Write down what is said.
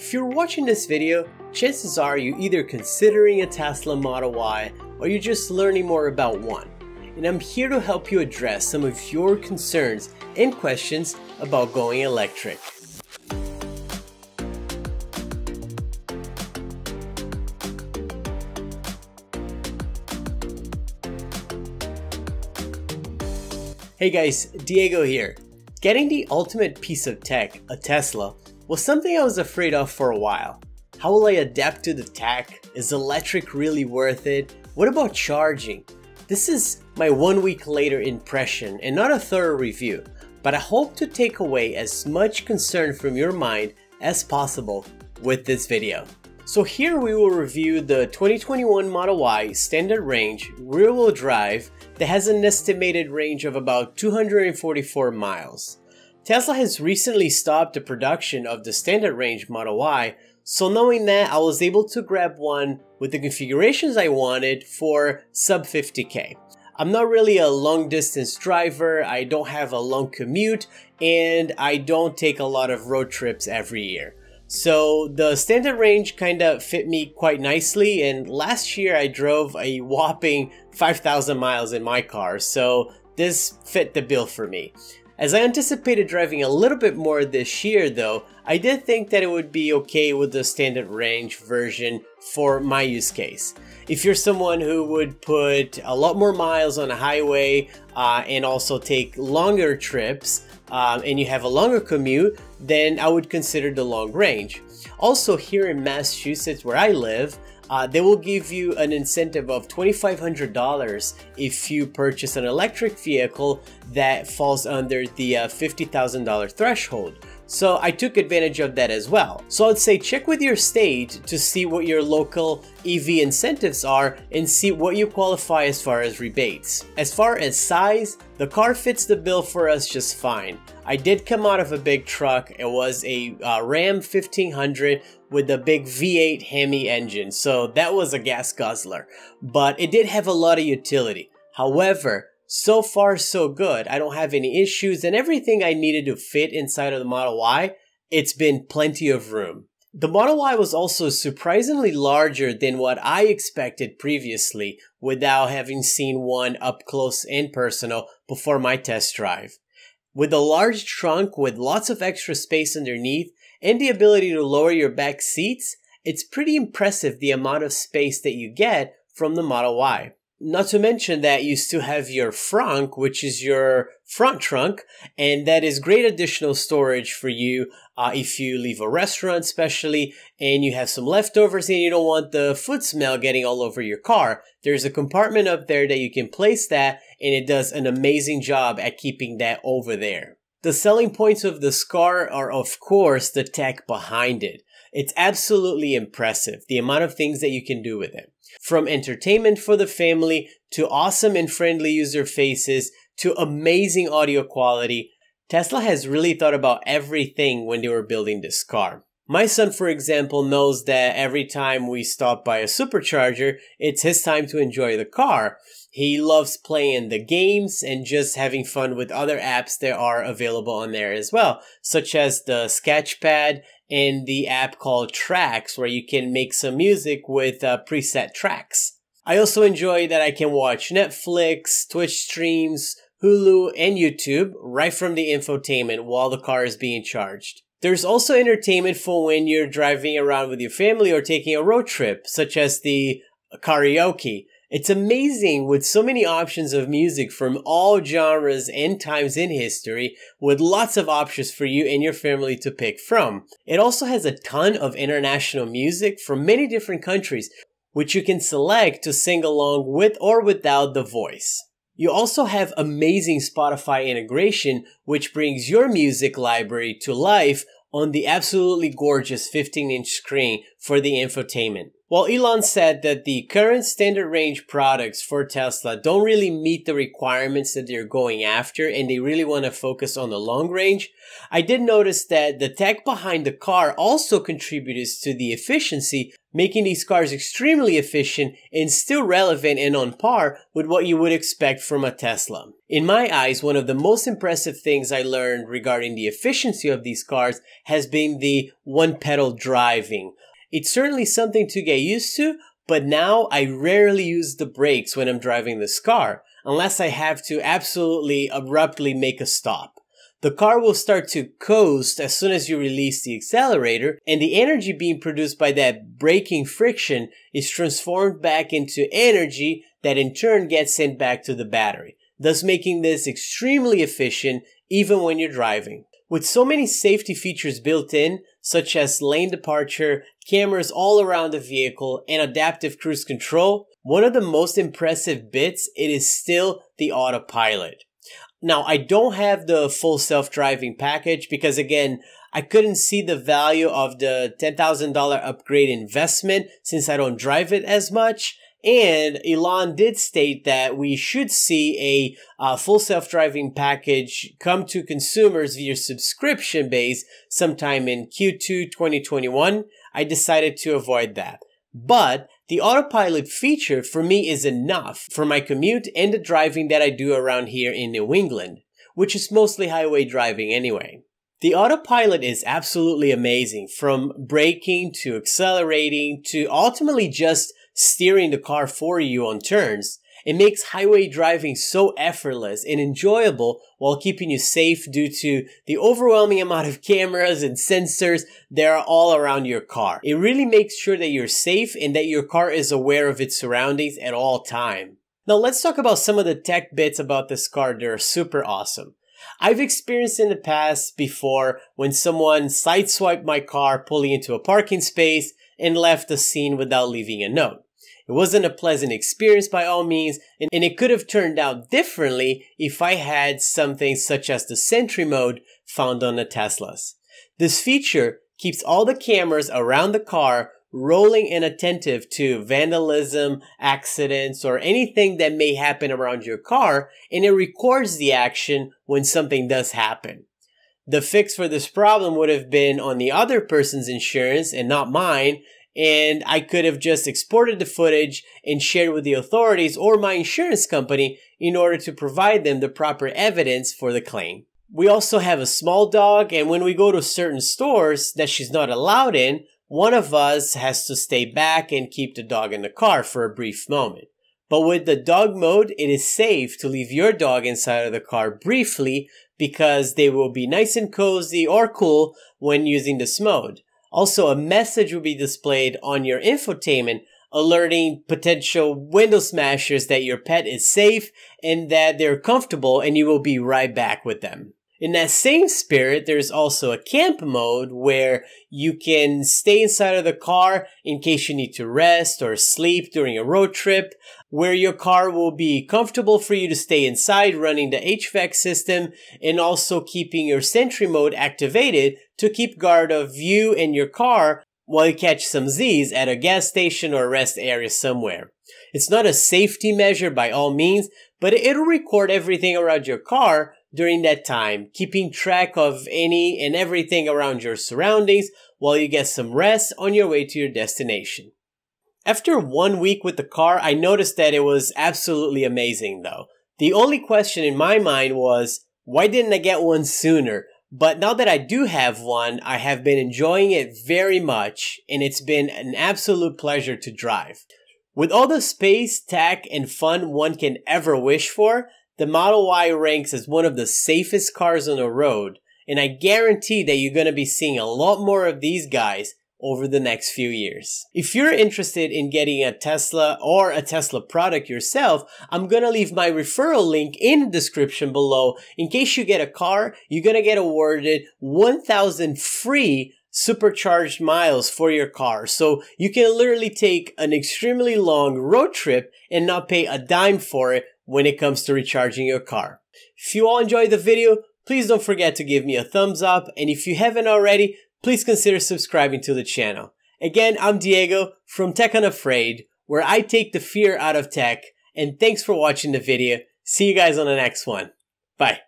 If you're watching this video, chances are you're either considering a Tesla Model Y or you're just learning more about one. And I'm here to help you address some of your concerns and questions about going electric. Hey guys, Diego here. Getting the ultimate piece of tech, a Tesla, was something I was afraid of for a while. How will I adapt to the tech? Is electric really worth it? What about charging? This is my 1 week later impression and not a thorough review, but I hope to take away as much concern from your mind as possible with this video. So here we will review the 2021 Model Y standard range rear-wheel drive that has an estimated range of about 244 miles. Tesla has recently stopped the production of the standard range Model Y, so knowing that, I was able to grab one with the configurations I wanted for sub 50k. I'm not really a long distance driver, I don't have a long commute, and I don't take a lot of road trips every year. So the standard range kind of fit me quite nicely, and last year I drove a whopping 5,000 miles in my car, so this fit the bill for me. As I anticipated driving a little bit more this year though, I did think that it would be okay with the standard range version for my use case. If you're someone who would put a lot more miles on a highway and also take longer trips and you have a longer commute, then I would consider the long range. Also here in Massachusetts where I live, they will give you an incentive of $2,500 if you purchase an electric vehicle that falls under the $50,000 threshold. So I took advantage of that as well. So I'd say check with your state to see what your local EV incentives are and see what you qualify as far as rebates. As far as size, the car fits the bill for us just fine. I did come out of a big truck. It was a Ram 1500 with a big V8 Hemi engine, so that was a gas guzzler. But it did have a lot of utility. However, so far so good. I don't have any issues, and everything I needed to fit inside of the Model Y, it's been plenty of room. The Model Y was also surprisingly larger than what I expected previously without having seen one up close and personal before my test drive. With a large trunk with lots of extra space underneath and the ability to lower your back seats, it's pretty impressive the amount of space that you get from the Model Y. Not to mention that you still have your frunk, which is your front trunk, and that is great additional storage for you if you leave a restaurant especially, and you have some leftovers and you don't want the food smell getting all over your car. There's a compartment up there that you can place that, and it does an amazing job at keeping that over there. The selling points of this car are of course the tech behind it. It's absolutely impressive, the amount of things that you can do with it. From entertainment for the family, to awesome and friendly user faces, to amazing audio quality, Tesla has really thought about everything when they were building this car. My son, for example, knows that every time we stop by a supercharger, it's his time to enjoy the car. He loves playing the games and just having fun with other apps that are available on there as well, such as the Sketchpad and the app called Tracks, where you can make some music with preset tracks. I also enjoy that I can watch Netflix, Twitch streams, Hulu, and YouTube right from the infotainment while the car is being charged. There's also entertainment for when you're driving around with your family or taking a road trip, such as the karaoke. It's amazing with so many options of music from all genres and times in history, with lots of options for you and your family to pick from. It also has a ton of international music from many different countries, which you can select to sing along with or without the voice. You also have amazing Spotify integration, which brings your music library to life on the absolutely gorgeous 15-inch screen for the infotainment. While Elon said that the current standard range products for Tesla don't really meet the requirements that they're going after and they really want to focus on the long range, I did notice that the tech behind the car also contributes to the efficiency, making these cars extremely efficient and still relevant and on par with what you would expect from a Tesla. In my eyes, one of the most impressive things I learned regarding the efficiency of these cars has been the one-pedal driving. It's certainly something to get used to, but now I rarely use the brakes when I'm driving this car, unless I have to absolutely abruptly make a stop. The car will start to coast as soon as you release the accelerator, and the energy being produced by that braking friction is transformed back into energy that in turn gets sent back to the battery, thus making this extremely efficient even when you're driving. With so many safety features built in, such as lane departure, cameras all around the vehicle, and adaptive cruise control, one of the most impressive bits, it is still the Autopilot. Now, I don't have the full self-driving package because, again, I couldn't see the value of the $10,000 upgrade investment since I don't drive it as much. And Elon did state that we should see a full self-driving package come to consumers via subscription base sometime in Q2 2021. I decided to avoid that. But the Autopilot feature for me is enough for my commute and the driving that I do around here in New England, which is mostly highway driving anyway. The Autopilot is absolutely amazing, from braking to accelerating to ultimately just steering the car for you on turns. It makes highway driving so effortless and enjoyable while keeping you safe due to the overwhelming amount of cameras and sensors that are all around your car. It really makes sure that you're safe and that your car is aware of its surroundings at all time. Now let's talk about some of the tech bits about this car that are super awesome. I've experienced in the past before when someone sideswiped my car pulling into a parking space and left the scene without leaving a note. It wasn't a pleasant experience by all means, and it could have turned out differently if I had something such as the Sentry mode found on the Teslas. This feature keeps all the cameras around the car rolling and attentive to vandalism, accidents, or anything that may happen around your car, and it records the action when something does happen. The fix for this problem would have been on the other person's insurance and not mine, and I could have just exported the footage and shared with the authorities or my insurance company in order to provide them the proper evidence for the claim. We also have a small dog, and when we go to certain stores that she's not allowed in, one of us has to stay back and keep the dog in the car for a brief moment. But with the dog mode, it is safe to leave your dog inside of the car briefly because they will be nice and cozy or cool when using this mode. Also, a message will be displayed on your infotainment alerting potential window smashers that your pet is safe and that they're comfortable, and you will be right back with them. In that same spirit, there's also a camp mode where you can stay inside of the car in case you need to rest or sleep during a road trip, where your car will be comfortable for you to stay inside running the HVAC system and also keeping your Sentry mode activated to keep guard of you and your car while you catch some Z's at a gas station or rest area somewhere. It's not a safety measure by all means, but it'll record everything around your car during that time, keeping track of any and everything around your surroundings while you get some rest on your way to your destination. After 1 week with the car, I noticed that it was absolutely amazing though. The only question in my mind was, why didn't I get one sooner? But now that I do have one, I have been enjoying it very much, and it's been an absolute pleasure to drive. With all the space, tech, and fun one can ever wish for, the Model Y ranks as one of the safest cars on the road, and I guarantee that you're going to be seeing a lot more of these guys over the next few years. If you're interested in getting a Tesla or a Tesla product yourself, I'm going to leave my referral link in the description below. In case you get a car, you're going to get awarded 1,000 free supercharged miles for your car. So you can literally take an extremely long road trip and not pay a dime for it when it comes to recharging your car. If you all enjoyed the video, please don't forget to give me a thumbs up, and if you haven't already, please consider subscribing to the channel. Again, I'm Diego from Tech Unafraid, where I take the fear out of tech, and thanks for watching the video. See you guys on the next one. Bye.